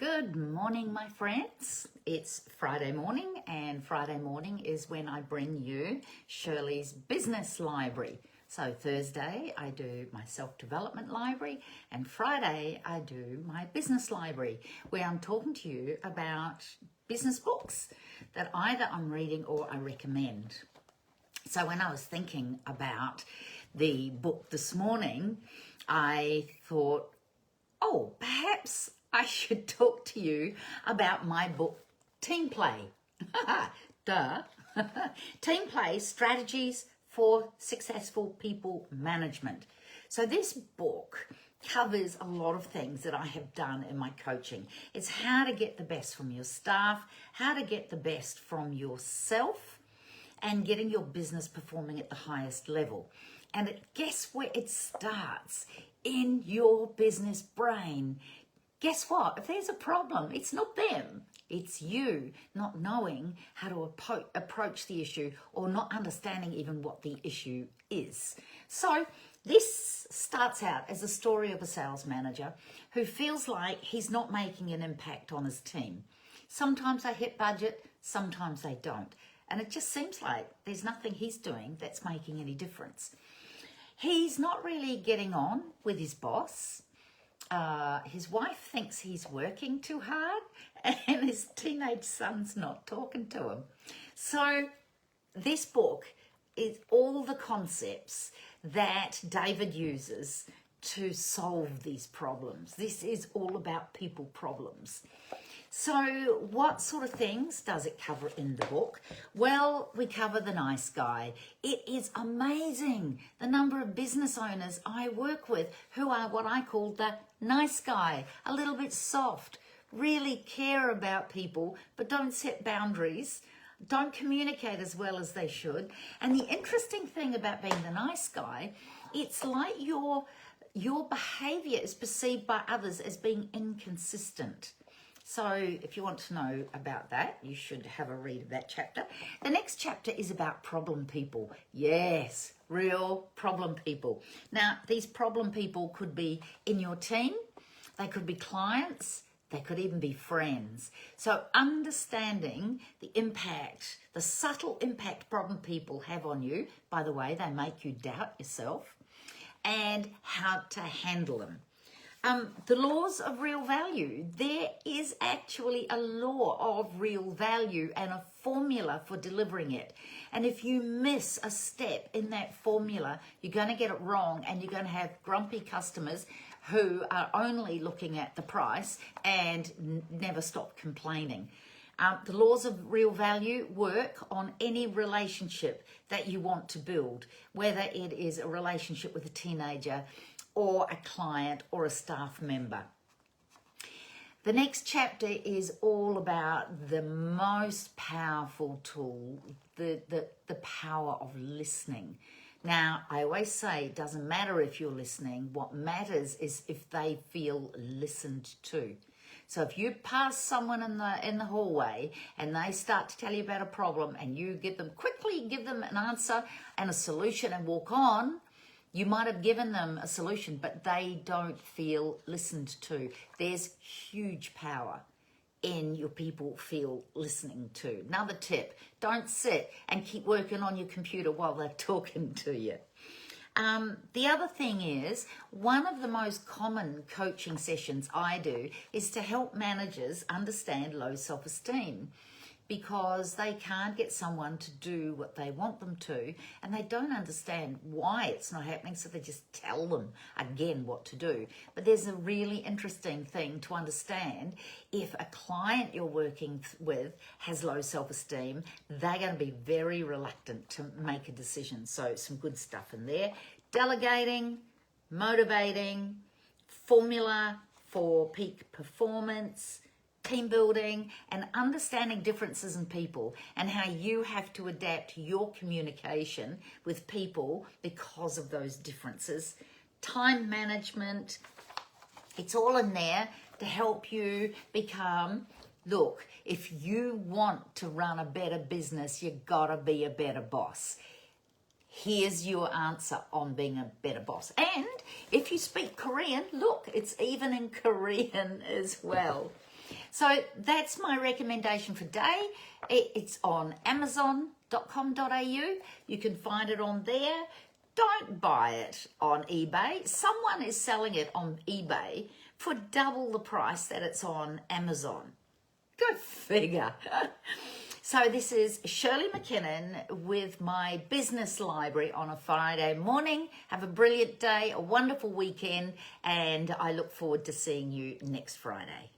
Good morning, my friends. It's Friday morning, and Friday morning is when I bring you Shirley's Business Library. So Thursday, I do my self-development library, and Friday, I do my business library, where I'm talking to you about business books that either I'm reading or I recommend. So when I was thinking about the book this morning, I thought, oh, perhaps I should talk to you about my book, Team Play. Duh. Team Play, Strategies for Successful People Management. So this book covers a lot of things that I have done in my coaching. It's how to get the best from your staff, how to get the best from yourself, and getting your business performing at the highest level. And guess where it starts? In your business brain. Guess what? If there's a problem, it's not them. It's you not knowing how to approach the issue or not understanding even what the issue is. So this starts out as a story of a sales manager who feels like he's not making an impact on his team. Sometimes they hit budget, sometimes they don't. And it just seems like there's nothing he's doing that's making any difference. He's not really getting on with his boss. His wife thinks he's working too hard, and his teenage son's not talking to him. So this book is all the concepts that David uses to solve these problems. This is all about people problems. So what sort of things does it cover in the book? Well, we cover the nice guy. It is amazing the number of business owners I work with who are what I call the nice guy, a little bit soft, really care about people, but don't set boundaries, don't communicate as well as they should. And the interesting thing about being the nice guy, it's like your behavior is perceived by others as being inconsistent. So if you want to know about that, you should have a read of that chapter. The next chapter is about problem people. Yes, real problem people. Now, these problem people could be in your team, they could be clients, they could even be friends. So understanding the impact, the subtle impact problem people have on you, by the way, they make you doubt yourself, and how to handle them. The laws of real value. There is actually a law of real value and a formula for delivering it. And if you miss a step in that formula, you're going to get it wrong, and you're going to have grumpy customers who are only looking at the price and never stop complaining. The laws of real value work on any relationship that you want to build, whether it is a relationship with a teenager or a client or a staff member. The next chapter is all about the most powerful tool, the power of listening. Now, I always say it doesn't matter if you're listening. What matters is if they feel listened to. So if you pass someone in the hallway and they start to tell you about a problem, and you quickly give them an answer and a solution and walk on, you might have given them a solution, but they don't feel listened to. There's huge power in your people feel listening to. Another tip, don't sit and keep working on your computer while they're talking to you. The other thing is, one of the most common coaching sessions I do is to help managers understand low self-esteem, because they can't get someone to do what they want them to, and they don't understand why it's not happening, so they just tell them again what to do. But there's a really interesting thing to understand. If a client you're working with has low self-esteem, they're going to be very reluctant to make a decision. So some good stuff in there. Delegating, motivating, formula for peak performance, team building, and understanding differences in people and how you have to adapt your communication with people because of those differences. Time management, it's all in there to help you become, look, if you want to run a better business, you gotta be a better boss. Here's your answer on being a better boss. And if you speak Korean, look, it's even in Korean as well. So that's my recommendation for today. It's on amazon.com.au. You can find it on there. Don't buy it on eBay. Someone is selling it on eBay for double the price that it's on Amazon. Go figure. So this is Shirley McKinnon with my business library on a Friday morning. Have a brilliant day, a wonderful weekend, and I look forward to seeing you next Friday.